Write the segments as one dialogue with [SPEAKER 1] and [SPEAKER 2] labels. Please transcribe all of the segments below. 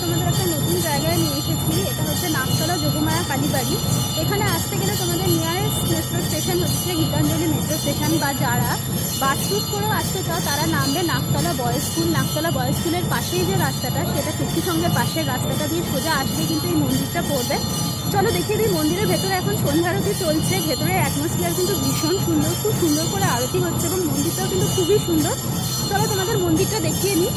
[SPEAKER 1] তোমাদের একটা নতুন জায়গায় নিয়ে এসেছি। এটা হচ্ছে নাকতলা যোগমায়া কালীবাড়ি। এখানে আসতে গেলে তোমাদের নিয়ারেস্ট মেট্রো স্টেশন হচ্ছে গীতাঞ্জলি মেট্রো স্টেশন, বা যারা বাস রুট করেও আসতে চাও তারা নামবে Naktala boys school. Naktala boys স্কুলের পাশেই যে রাস্তাটা, সেটা শক্তিসংঘের পাশের রাস্তাটা দিয়ে সোজা আসলে কিন্তু এই মন্দিরটা পড়বে। চলো দেখিয়ে দিই। মন্দিরের ভেতরে এখন সন্ধ্যা আরতি চলছে। ভেতরের অ্যাটমসফিয়ার কিন্তু ভীষণ সুন্দর, খুব সুন্দর করে আরতি হচ্ছে এবং মন্দিরটাও কিন্তু খুবই সুন্দর। চলো তোমাদের মন্দিরটা দেখিয়ে নিই।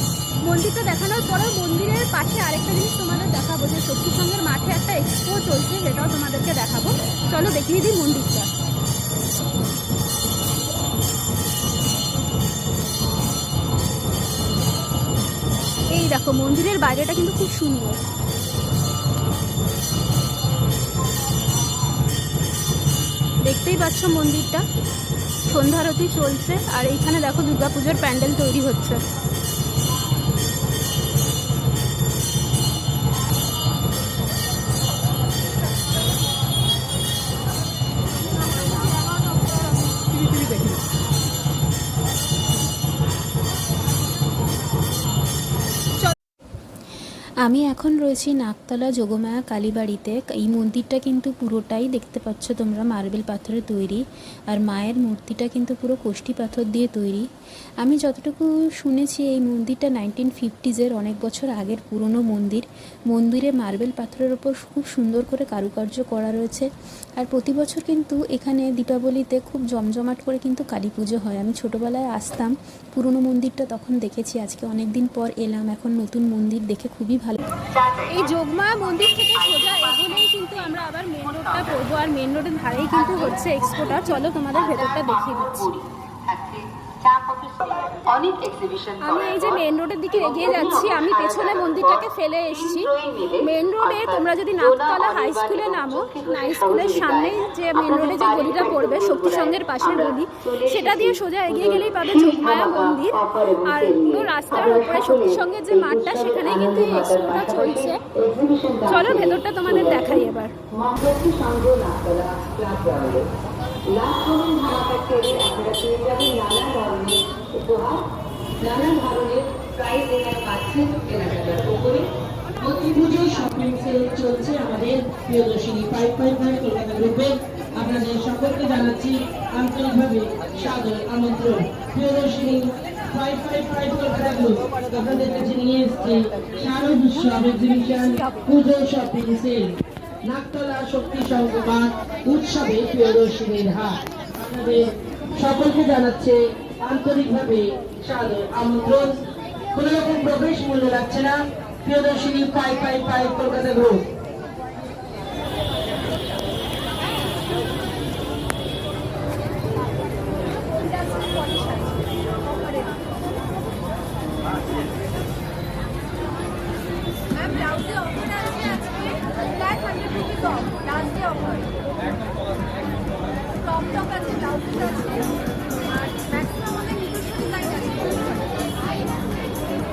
[SPEAKER 1] মন্দিরটা দেখানোর পরেও মন্দিরের পাশে আরেকটা জিনিস তোমাদের দেখাবো, যে শক্তিসংঘের মাঠে একটা এক্সপো চলছে, সেটাও তোমাদেরকে দেখাবো। চলো দেখিয়ে দিই মন্দিরটা। এই দেখো, মন্দিরের বাইরেটা কিন্তু খুব সুন্দর। দেখতেই পাচ্ছ মন্দিরটা, সন্ধ্যা আরতি চলছে। আর এইখানে দেখো দুর্গাপুজোর প্যান্ডেল তৈরি হচ্ছে। আমি এখন রয়েছি নাকতলা যোগমায়া কালীবাড়িতে। এই মন্দিরটা কিন্তু পুরোটাই দেখতে পাচ্ছ তোমরা মার্বেল পাথরের তৈরি, আর মায়ের মূর্তিটা কিন্তু পুরো কোষ্ঠী পাথর দিয়ে তৈরি। আমি যতটুকু শুনেছি এই মন্দিরটা 1950s অনেক বছর আগের পুরনো মন্দির। মন্দিরে মার্বেল পাথরের ওপর খুব সুন্দর করে কারুকার্য করা রয়েছে। আর প্রতি বছর কিন্তু এখানে দীপাবলিতে খুব জমজমাট করে কিন্তু কালী পুজো হয়। আমি ছোটোবেলায় আসতাম, পুরনো মন্দিরটা তখন দেখেছি। আজকে অনেক দিন পর এলাম, এখন নতুন মন্দির দেখে খুবই ভালো। এই যোগমায়া মন্দির থেকে সোজা এগোলেই কিন্তু আমরা আবার মেন রোডটা পড়বো, আর মেন রোডের ধারেই কিন্তু হচ্ছে এক্সপোটা। চলো তোমাদের ভেতরটা দেখিয়ে দিচ্ছি। আমি এই যে মেন রোডের দিকে এগিয়ে যাচ্ছি, আমি পেছনে মন্দিরটাকে ফেলে এসেছি। মেন রোডে তোমরা যদি নাকতলা হাই স্কুলে নামো, হাই স্কুলের সামনেই যে মেন রোডে যে গলিটা পড়বে, শক্তিসংঘের পাশের গলি, সেটা দিয়ে সোজা এগিয়ে গেলেই পাবে যোগমায়া মন্দির। আর পুরো রাস্তার উপরে শক্তিসংঘের যে মাঠটা, সেখানেই কিন্তু এই এক্সপোটা চলছে। চলো ভেতরটা তোমাদের দেখাই এবার।
[SPEAKER 2] পুজো শপিং সেল চলছে আমাদের প্রিয়দর্শিনী 555 কলকাতা গ্রুপের। আপনাদের সকলকে জানাচ্ছি আন্তরিকভাবে সাদর আমন্ত্রণ। প্রিয়দর্শিনী 555 কলকাতা গ্রুপ আপনাদের কাছে নিয়ে এসছে শারদ উৎসব এক্সিবিশন পুজো শপিং সেল। নাকতলা শক্তি সংঘ মাঠ উৎসবে প্রিয়দর্শিনীর হাট। আপনাদের সকলকে জানাচ্ছে আন্তরিকভাবে সাদর আমন্ত্রণ। কোন রকম প্রবেশ মূল্য লাগছে না। প্রিয়দর্শিনী 555 কলকাতা গ্রুপ।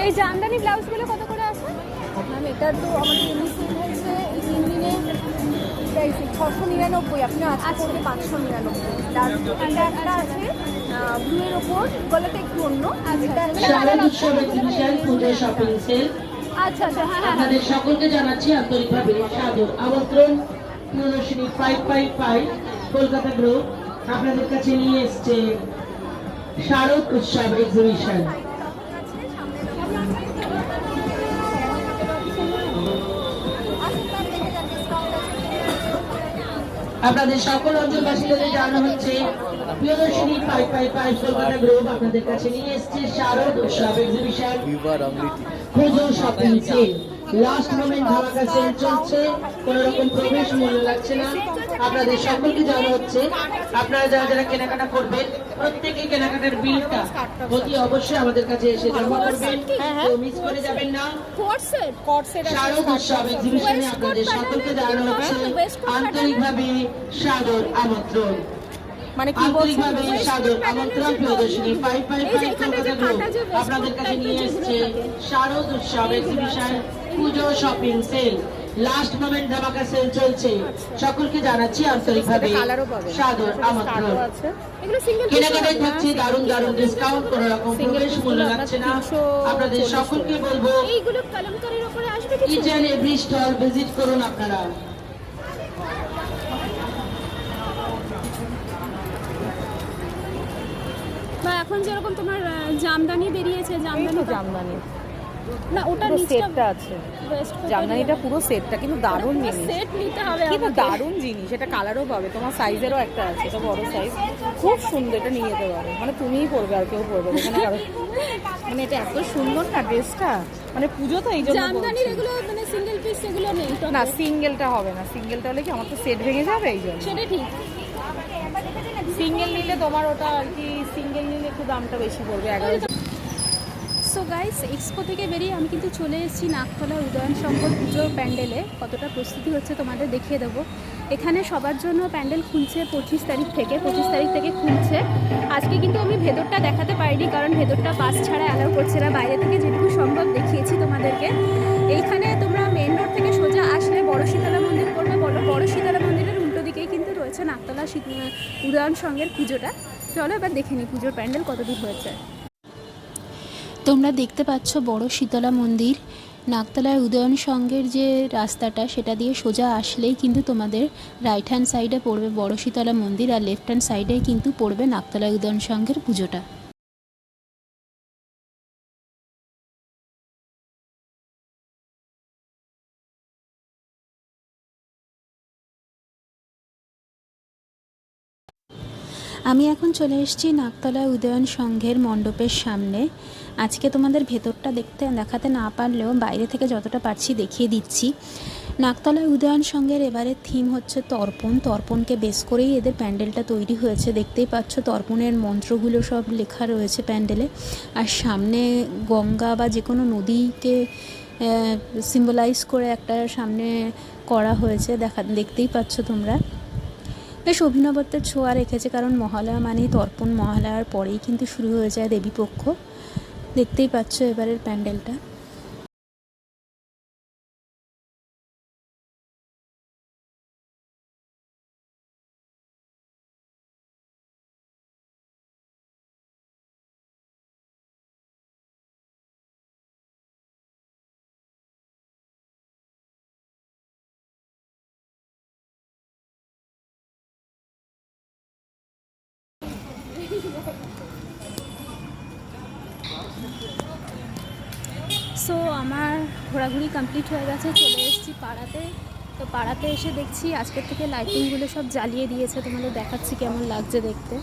[SPEAKER 1] এই জামদানি ব্লাউজগুলো কত করে আছে ম্যাম? এটা তো আমাদের এমনি সেল হয়েছে এই 3 দিনে 699, আপনি আজকে করবে 599। তার একটা আছে ব্লুয়ের ওপর, গলাটা একটু অন্য।
[SPEAKER 2] শারদ উৎসব এক্সিবিশন পুজো শপিং সেল।
[SPEAKER 1] আচ্ছা আচ্ছা, হ্যাঁ হ্যাঁ।
[SPEAKER 2] আপনাদের সকলকে জানাচ্ছি আন্তরিকভাবে সাদর আমন্ত্রণ। প্রিয়দর্শিনী 555 কলকাতা গ্রুপ আপনাদের কাছে নিয়ে এসছে শারদ উৎসব এক্সিবিশন। আপনাদের সকল অঞ্চলবাসীদের জানানো হচ্ছে প্রিয়দর্শিনী 555 কলকাতা গ্রুপ আপনাদের কাছে নিয়ে এসছে শারদ উৎসব এক্সিবিশন পুজো শপিং সেল। লাস্ট মোমেন্ট ধামাকা সেল চলছে, কোন রকম প্রবেশ মূল্য লাগছে না। আপনাদের সকলকে জানানো হচ্ছে আপনারা যারা যারা কেনাকাটা করবেন প্রত্যেকে কেনাকাটার বিলটা অতি অবশ্যই আমাদের কাছে এসে জমা করবেন, কেউ মিস করে যাবেন না। শারদ উৎসব এক্সিবিশনে আপনাদের সকলকে জানানো হচ্ছে আন্তরিকভাবে সাদর আমন্ত্রণ। আন্তরিকভাবে সাদর আমন্ত্রণ। প্রিয়দর্শিনী 555 কলকাতা গ্রুপ আপনাদের কাছে নিয়ে এসছে শারদ উৎসব এক্সিবিশন পুজো শপিং সেল। লাস্ট মোমেন্ট ধামাকা সেল চলছে, সকলকে জানাচ্ছি আন্তরিকভাবে সাদর আমন্ত্রণ। কেনাকাটায় থাকছে দারুণ দারুণ ডিসকাউন্ট, কোন রকম প্রবেশ মূল্য লাগছে না। আপনাদের সকলকে বলবো
[SPEAKER 1] এইগুলো কলমকারীর উপরে আসবে
[SPEAKER 2] each and every stall visit করুন আপনারা।
[SPEAKER 1] বা এখন যেরকম তোমার জামদানি বেরিয়েছে,
[SPEAKER 3] জামদানি
[SPEAKER 1] না ওটা
[SPEAKER 3] পুরো সেটটা আছে, জামদানিটা পুরো সেটটা কিন্তু দারুণ জিনিস,
[SPEAKER 1] সেট নিতে হবে
[SPEAKER 3] কিন্তু দারুণ জিনিস। এটা কালারও পাবে, তোমার সাইজেরও একটা আছে, এটা বড় সাইজ, খুব সুন্দর। এটা নিয়ে যেতে পারো, মানে তুমিই পরবে আর কেউ পরবে এখানে কারো, মানে এটা এত সুন্দর না ড্রেসটা, মানে পুজো তো এই জন্য
[SPEAKER 1] জামদানির এগুলো মানে সিঙ্গেল পিস এগুলো নেই তো
[SPEAKER 3] না, সিঙ্গেলটা হবে না, সিঙ্গেলটা হলে কি আমার তো সেট ভেঙে যাবে, এই জন্য
[SPEAKER 1] সেটা ঠিক।
[SPEAKER 3] সিঙ্গেল নিলে তোমার ওটা আর কি, সিঙ্গেল নিলে একটু দামটা বেশি পড়বে, 11।
[SPEAKER 1] সো গাইস, এক্সপো থেকে বেরিয়ে আমি কিন্তু চলে এসেছি নাকতলা উদয়ন শঙ্কর পুজোর প্যান্ডেলে। কতটা প্রস্তুতি হচ্ছে তোমাদের দেখিয়ে দেবো। এখানে সবার জন্য প্যান্ডেল খুলছে 25 তারিখ থেকে খুলছে। আজকে কিন্তু আমি ভেতরটা দেখাতে পারিনি, কারণ ভেতরটা বাস ছাড়া অ্যালাউ করছে না। বাইরে থেকে যেটুকু সম্ভব দেখিয়েছি তোমাদেরকে। এইখানে তোমরা মেন রোড থেকে সোজা আসলে বড় শীতলা মন্দির পড়বে। বড় শীতলা মন্দিরের উল্টো দিকেই কিন্তু রয়েছে নাকতলা উদয়ন শঙ্করের পুজোটা। চলো এবার দেখে নিই পুজোর প্যান্ডেল কতদূর হয়েছে। তোমরা দেখতে পাচ্ছ বড় শীতলা মন্দির। নাকতলায় উদয়ন সঙ্গের যে রাস্তাটা, সেটা দিয়ে সোজা আসলেই কিন্তু তোমাদের রাইট হ্যান্ড সাইডে পড়বে বড় শীতলা মন্দির, আর লেফট হ্যান্ড সাইডে কিন্তু পড়বে নাকতলা উদয়ন সঙ্গের পুজোটা। আমি এখন চলে এসেছি নাকতলা উদয়ন সংঘের মণ্ডপের সামনে। আজকে তোমাদের ভেতরটা দেখাতে না পারলেও বাইরে থেকে যতটা পারছি দেখিয়ে দিচ্ছি। নাকতলা উদয়ন সংঘের এবারের থিম হচ্ছে তর্পণ। তর্পণকে বেস করেই এদের প্যান্ডেলটা তৈরি হয়েছে। দেখতেই পাচ্ছ তর্পণের মন্ত্রগুলো সব লেখা রয়েছে প্যান্ডেলে। আর সামনে গঙ্গা বা যে কোনো নদীকে সিম্বলাইজ করে একটা সামনে করা হয়েছে, দেখতেই পাচ্ছ তোমরা। বেশ অভিনবত্বের ছোঁয়া রেখেছে, কারণ মহালয়া মানেই তর্পণ, মহালয়ার পরেই কিন্তু শুরু হয়ে যায় দেবীপক্ষ। দেখতেই পাচ্ছ এবারের প্যান্ডেলটা। সো আমার ঘোরাঘুরি কমপ্লিট হয়ে গেছে, চলে এসেছি পাড়াতে। তো পাড়াতে এসে দেখছি আজকের থেকে লাইটিংগুলো সব জ্বালিয়ে দিয়েছে। তোমাদের দেখাচ্ছি কেমন লাগছে দেখতে।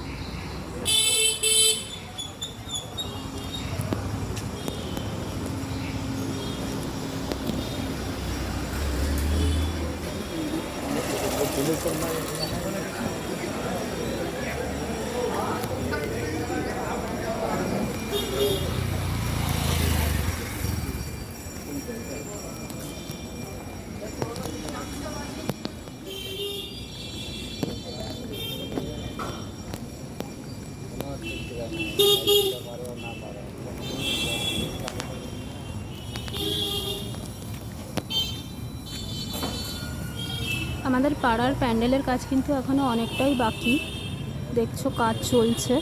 [SPEAKER 1] আমাদের পাড়ার প্যান্ডেলের কাজ কিন্তু এখনও অনেকটাই বাকি। দেখছো কাজ চলছে।